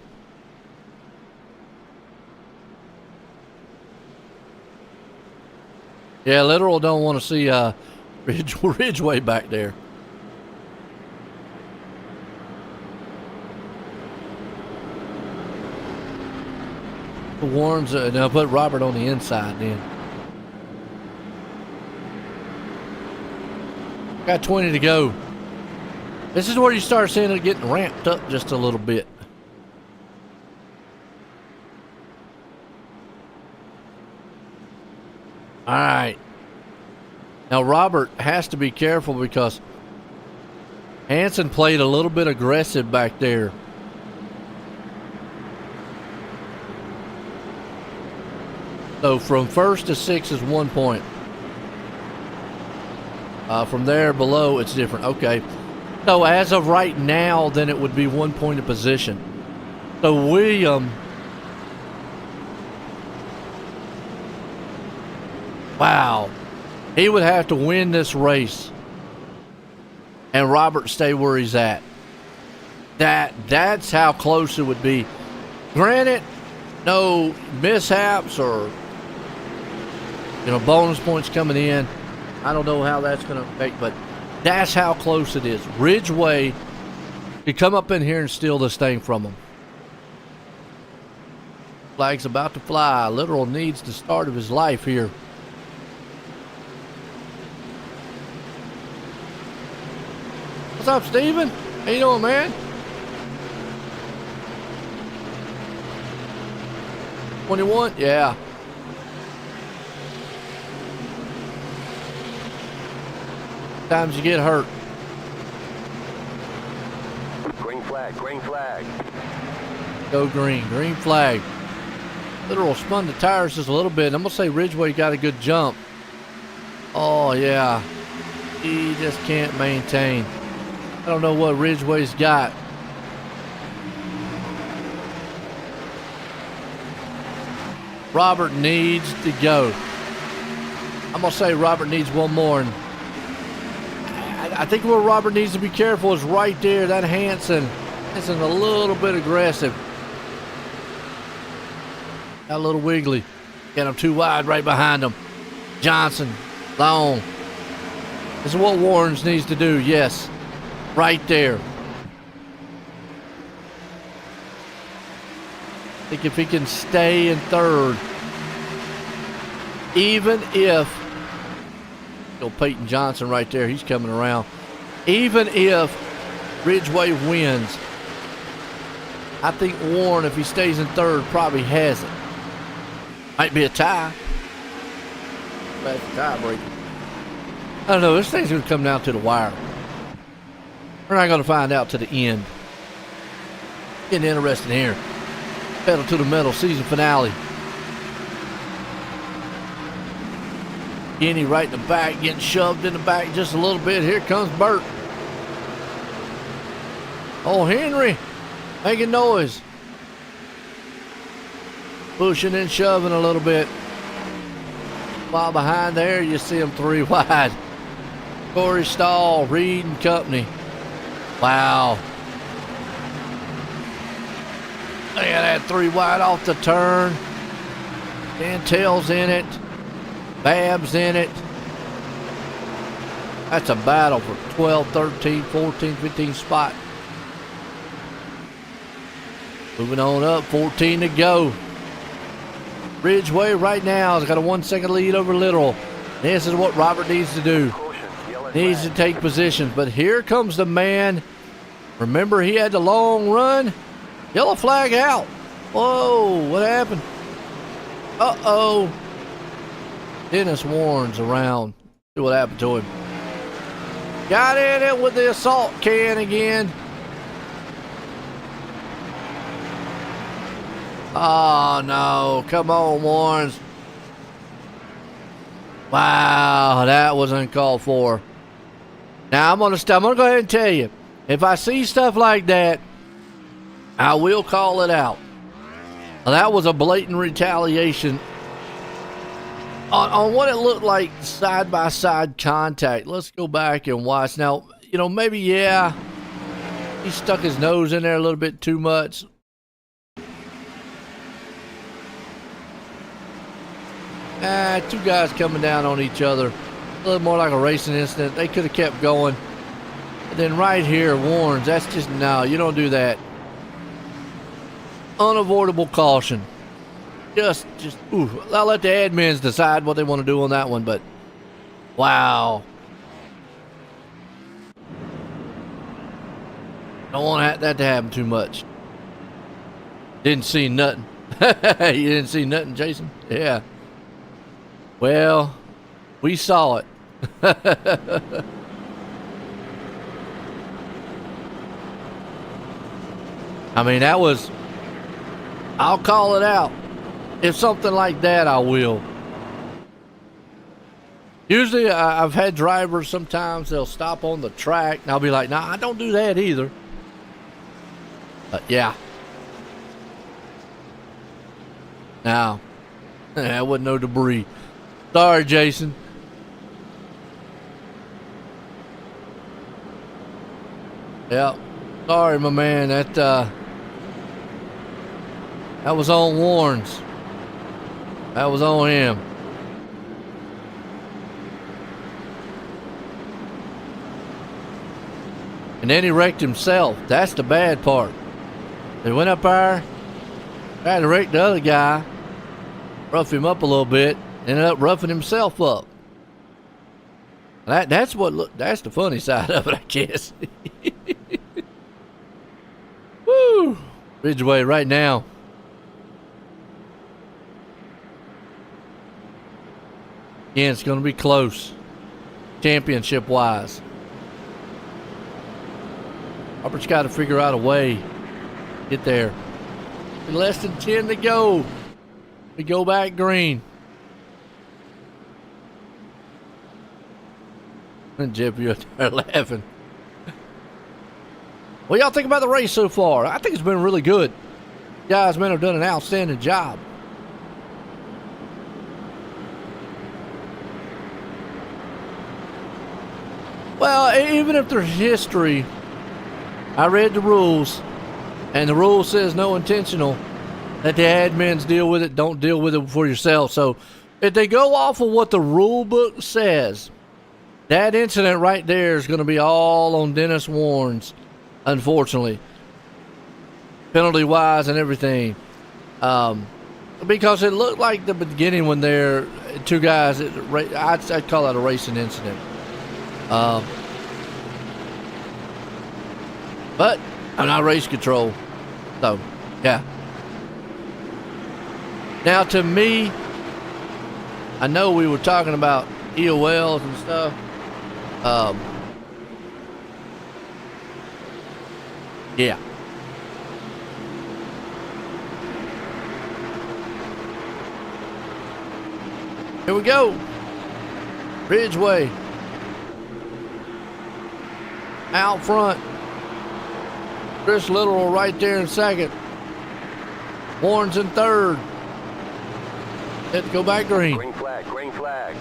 Speaker 3: Yeah, literal don't want to see Ridgeway back there. Warnes, and I'll put Robert on the inside then. Got 20 to go. This is where you start seeing it getting ramped up just a little bit. All right. Now Robert has to be careful because Hanson played a little bit aggressive back there. So from first to sixth is 1 point. From there below, it's different. Okay. So as of right now, then it would be 1 point of position. So William, wow, he would have to win this race, and Robert stay where he's at. That's how close it would be. Granted, no mishaps or bonus points coming in. I don't know how that's going to affect, but that's how close it is. Ridgeway could come up in here and steal this thing from him. Flag's about to fly. Literal needs the start of his life here. What's up, Steven? How you doing, man? 21? Yeah. Times you get hurt.
Speaker 4: Green flag, green flag.
Speaker 3: Go green, green flag. Literal spun the tires just a little bit. I'm gonna say Ridgeway got a good jump. Oh yeah, he just can't maintain. I don't know what Ridgeway's got. Robert needs to go. I'm gonna say Robert needs one more. And I think where Robert needs to be careful is right there. That Hanson is a little bit aggressive. Got a little wiggly. Got him too wide right behind him. Johnson, Long. This is what Warnes needs to do. Yes, right there. I think if he can stay in third, even if Peyton Johnson right there, he's coming around. Even if Ridgeway wins, I think Warren, if he stays in third, probably has it. Might be a tie. That's a tie breaker. I don't know. This thing's going to come down to the wire. We're not going to find out to the end. Getting interesting here. Pedal to the metal season finale. Kenny right in the back, getting shoved in the back just a little bit. Here comes Burt. Oh, Henry making noise. Pushing and shoving a little bit. While behind there, you see them 3 wide. Corey Stahl, Reed and Company. Wow. Look at that 3 wide off the turn. Dantel's in it. Bab's in it. That's a battle for 12, 13, 14, 15 spot. Moving on up, 14 to go. Ridgeway right now has got a 1 second lead over Little. This is what Robert needs to do. Needs to take positions. But here comes the man. Remember, he had the long run. Yellow flag out. Whoa, what happened? Uh-oh. Dennis Warren's around. See what happened to him. Got in it with the assault can again. Oh, no. Come on, Warrens. Wow, that was uncalled for. Now, I'm gonna go ahead and tell you, if I see stuff like that, I will call it out. Now, that was a blatant retaliation on what it looked like side-by-side contact. Let's go back and watch. Now, you know, maybe, yeah, he stuck his nose in there a little bit too much. Two guys coming down on each other. A little more like a racing incident. They could have kept going. And then right here, Warrens, that's just, no, you don't do that. Unavoidable caution. Just, ooh. I'll let the admins decide what they want to do on that one, but wow. Don't want that to happen too much. Didn't see nothing. You didn't see nothing, Jason? Yeah. Well, we saw it. I mean, that was, I'll call it out. If something like that, I will. Usually, I've had drivers, sometimes they'll stop on the track, and I'll be like, nah, I don't do that either. But yeah. Now, that wasn't no debris. Sorry, Jason. Yep. Sorry, my man. That was on Warrens. That was on him. And then he wrecked himself. That's the bad part. They went up there, tried to wreck the other guy, rough him up a little bit, ended up roughing himself up. That's the funny side of it, I guess. Woo! Ridgeway right now. Again, it's going to be close, championship wise. Robert's got to figure out a way to get there. Less than 10 to go. We go back green. And Jeff, you're there laughing. What y'all think about the race so far? I think it's been really good. Guys, men have done an outstanding job. Well, even if there's history, I read the rules, and the rule says no intentional. Let the admins deal with it. Don't deal with it for yourself. So if they go off of what the rule book says, that incident right there is going to be all on Dennis Warrens, unfortunately. Penalty-wise and everything. Because it looked like the beginning when they're two guys, I'd call that a racing incident. But I'm not race control. So, yeah. Now, to me, I know we were talking about EOLs and stuff. Yeah. Here we go. Ridgeway. Out front. Chris Little right there in second. Warren's in third. Let's go back green.
Speaker 4: Green flag. flag, green flag.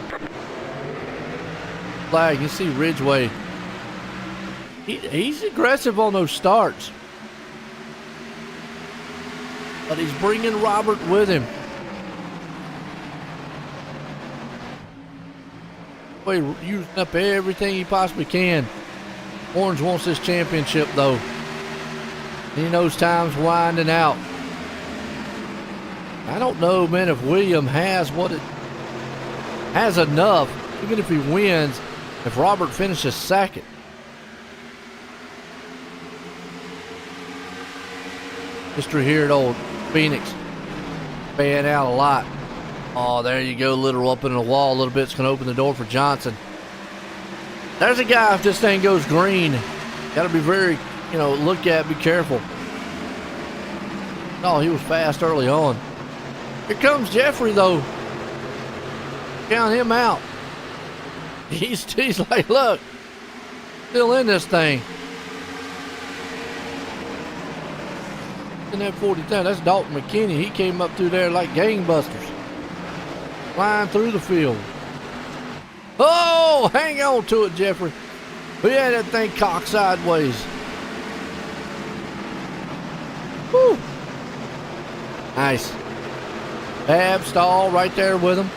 Speaker 3: Flag, you see Ridgeway. He's aggressive on those starts. But he's bringing Robert with him. Using up everything he possibly can. Orange wants this championship, though. He knows time's winding out. I don't know, man, if William has enough, even if he wins, if Robert finishes second. History here at old Phoenix. Fan out a lot. Oh, there you go, literal up in the wall a little bit. It's going to open the door for Johnson. There's a guy, if this thing goes green, got to be very, look at, be careful. Oh, he was fast early on. Here comes Jeffrey, though. Count him out. He's like, look, still in this thing. In that 4010, that's Dalton McKinney. He came up through there like gangbusters. Flying through the field. Oh, hang on to it, Jeffrey. We had that thing cocked sideways. Woo. Nice. Bab stall right there with him.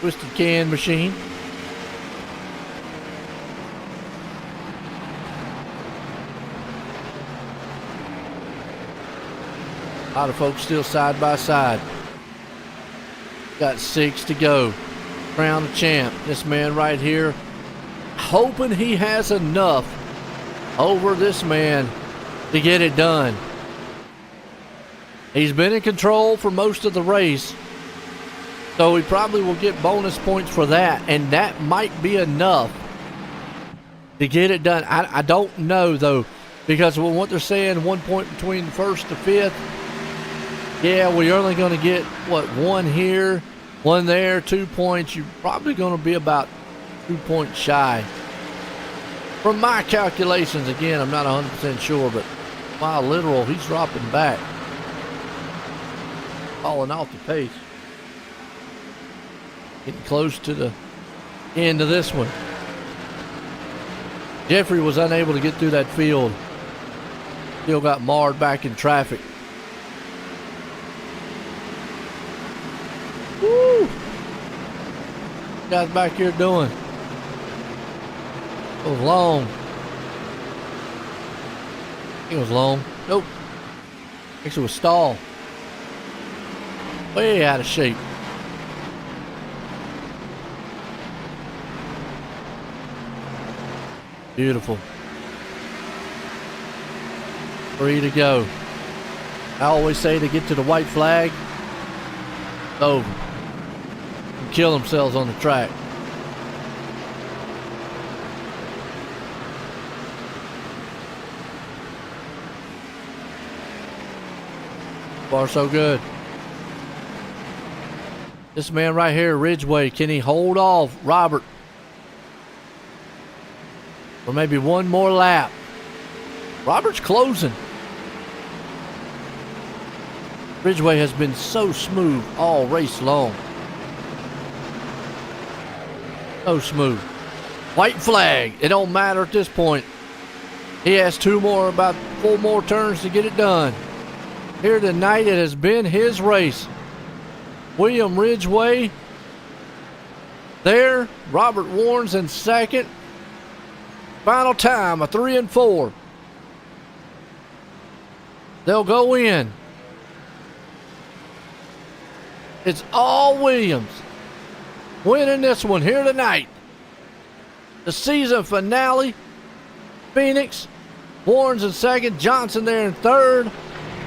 Speaker 3: Twisted can machine. A lot of folks still side by side. Got 6 to go. Crown the champ. This man right here, hoping he has enough over this man to get it done. He's been in control for most of the race, so he probably will get bonus points for that, and that might be enough to get it done. I don't know, though, because what they're saying, 1 point between the first to fifth. Yeah, we're only going to get, 1 here, 1 there, 2 points. You're probably going to be about 2 points shy. From my calculations, again, I'm not 100% sure, but wow, literal, he's dropping back. Falling off the pace. Getting close to the end of this one. Jeffrey was unable to get through that field. Still got marred back in traffic. Woo! Guys back here doing. It was long. It was long. Nope. Actually, it was stall. Way out of shape. Beautiful. 3 to go. I always say to get to the white flag, it's over. And kill themselves on the track. Far so good. This man right here, Ridgeway, can he hold off Robert for maybe one more lap? Robert's closing. Ridgeway has been so smooth all race long. So smooth. White flag. It don't matter at this point. He has about 4 more turns to get it done. Here tonight, it has been his race. William Ridgeway there. Robert Warren's in second. Final time, a 3 and 4. They'll go in. It's all Williams winning this one here tonight. The season finale. Phoenix. Warren's in second. Johnson there in third.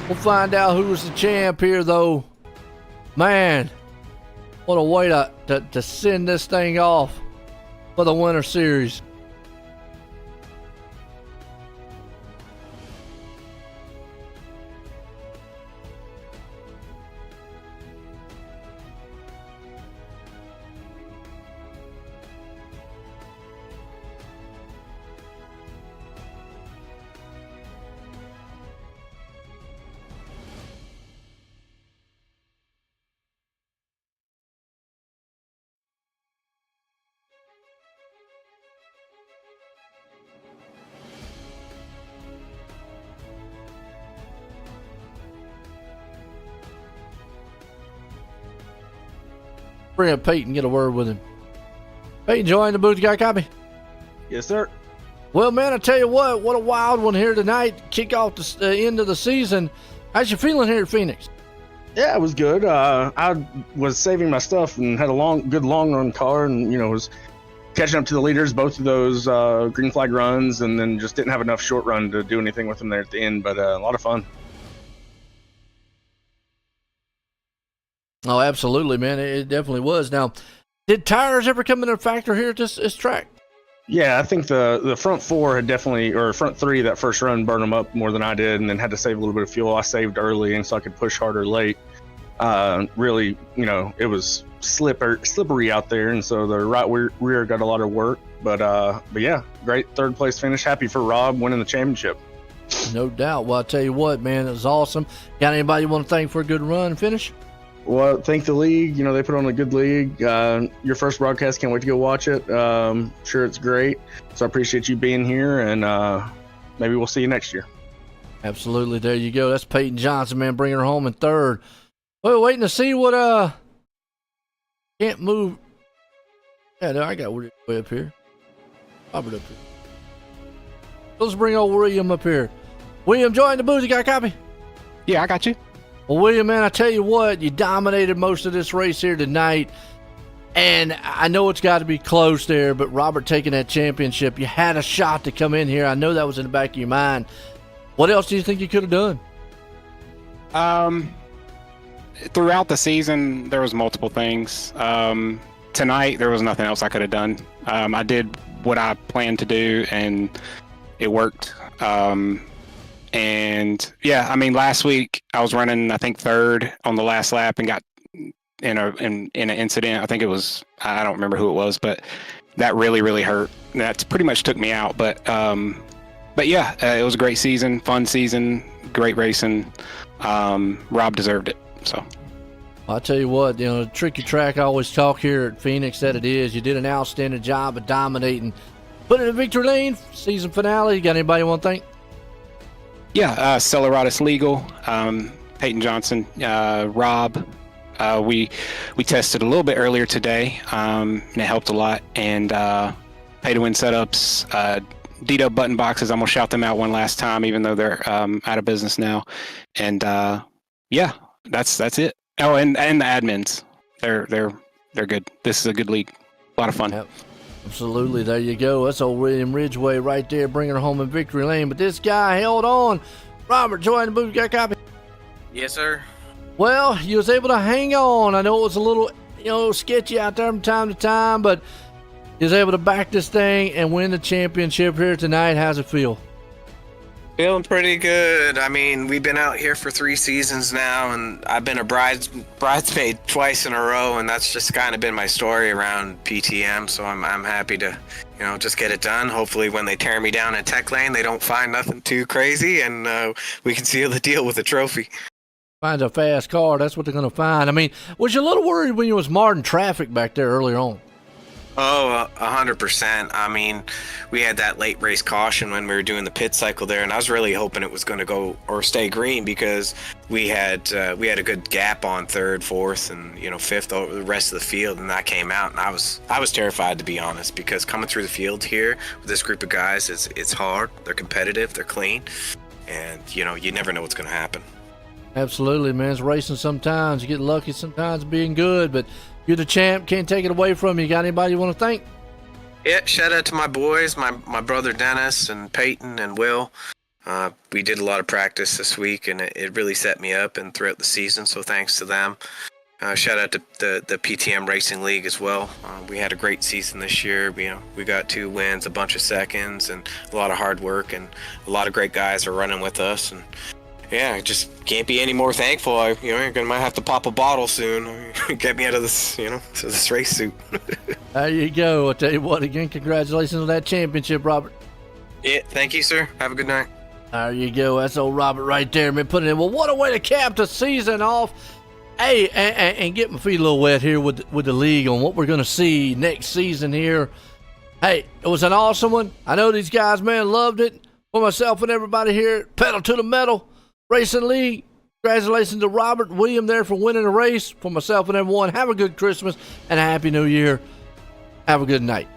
Speaker 3: We'll find out who was the champ here, though. Man, what a way to send this thing off for the Winter Series. bring up Peyton, get a word with him. Peyton, join the booth. You got a copy?
Speaker 5: Yes, sir.
Speaker 3: Well, man, I tell you what a wild one here tonight. Kick off the end of the season. How's you feeling here at Phoenix?
Speaker 5: Yeah, it was good. I was saving my stuff and had a good long run car, and was catching up to the leaders, both of those green flag runs, and then just didn't have enough short run to do anything with them there at the end. But a lot of fun.
Speaker 3: Oh, absolutely, man. It definitely was. Now, did tires ever come into a factor here at this track?
Speaker 5: Yeah, I think the front four had definitely, or front three, that first run burned them up more than I did, and then had to save a little bit of fuel. I saved early, and so I could push harder late. Really, it was slippery out there, and so the right rear got a lot of work. But yeah, great third place finish. Happy for Rob winning the championship.
Speaker 3: No doubt. Well, I tell you what, man, it was awesome. Got anybody you want to thank for a good run and finish?
Speaker 5: Well, thank the league. They put on a good league. Your first broadcast, can't wait to go watch it. Sure, it's great. So I appreciate you being here, and maybe we'll see you next year.
Speaker 3: Absolutely. There you go. That's Peyton Johnson, man, bringing her home in third. We're waiting to see what can't move. Yeah, no, I got way up here. Robert up here. Let's bring old William up here. William, join the booth. You got a copy?
Speaker 6: Yeah, I got you.
Speaker 3: Well, William, man, I tell you what, you dominated most of this race here tonight, and I know it's got to be close there, but Robert taking that championship, you had a shot to come in here. I know that was in the back of your mind. What else do you think you could have done?
Speaker 6: Throughout the season, there was multiple things. Tonight, there was nothing else I could have done. I did what I planned to do, and it worked. And yeah, I mean, last week I was running, I think, third on the last lap and got in an incident. I think it was, I don't remember who it was, but that really hurt. That's pretty much took me out. But yeah, it was a great season, fun season, great racing. Rob deserved it. So
Speaker 3: I'll tell you what, the tricky track I always talk here at Phoenix that it is. You did an outstanding job of dominating. Put in the victory lane, season finale. You got anybody you want to thank?
Speaker 6: yeah, Celeradus Legal, Peyton Johnson, Rob. We tested a little bit earlier today, and it helped a lot. And Pay to Win Setups, Dito Button Boxes. I'm gonna shout them out one last time, even though they're out of business now. And yeah, that's it. Oh, and the admins, they're good. This is a good league. A lot of fun.
Speaker 3: Yep. Absolutely. There you go. That's old William Ridgway right there, bringing her home in victory lane. But this guy held on. Robert, join the booth. You got a copy?
Speaker 7: Yes, sir.
Speaker 3: Well, you was able to hang on. I know it was a little, sketchy out there from time to time, but you was able to back this thing and win the championship here tonight. How's it feel?
Speaker 7: Feeling pretty good. I mean, we've been out here for 3 seasons now, and I've been a bridesmaid twice in a row, and that's just kind of been my story around PTM. So I'm happy to, just get it done. Hopefully, when they tear me down in Tech Lane, they don't find nothing too crazy, and we can seal the deal with a trophy.
Speaker 3: Find a fast car. That's what they're going to find. I mean, was you a little worried when you was marring traffic back there earlier on?
Speaker 7: Oh, 100%. I mean, we had that late race caution when we were doing the pit cycle there, and I was really hoping it was going to go or stay green because we had a good gap on third, fourth, and fifth over the rest of the field, and that came out, and I was terrified, to be honest, because coming through the field here with this group of guys, it's hard. They're competitive, they're clean, and you never know what's going to happen.
Speaker 3: Absolutely, man. It's racing sometimes. You get lucky sometimes being good, but you're the champ. Can't take it away from you. Got anybody you want to thank?
Speaker 7: Yeah, shout out to my boys, my brother Dennis and Peyton and Will. We did a lot of practice this week, and it really set me up and throughout the season, so thanks to them. Shout out to the PTM Racing League as well. We had a great season this year. We got 2 wins, a bunch of seconds, and a lot of hard work, and a lot of great guys are running with us. And yeah, I just can't be any more thankful. You're gonna might have to pop a bottle soon. Get me out of this, this race suit.
Speaker 3: There you go. I'll tell you what, again, congratulations on that championship, Robert.
Speaker 7: Yeah, thank you, sir. Have a good night.
Speaker 3: There you go. That's old Robert right there, man, putting in. Well, what a way to cap the season off. Hey, and get my feet a little wet here with the league on what we're going to see next season here. Hey, it was an awesome one. I know these guys, man, loved it. For myself and everybody here, Pedal to the Metal Racing League, Congratulations to Robert William there for winning the race. For myself and everyone, have a good Christmas and a Happy New Year. Have a good night.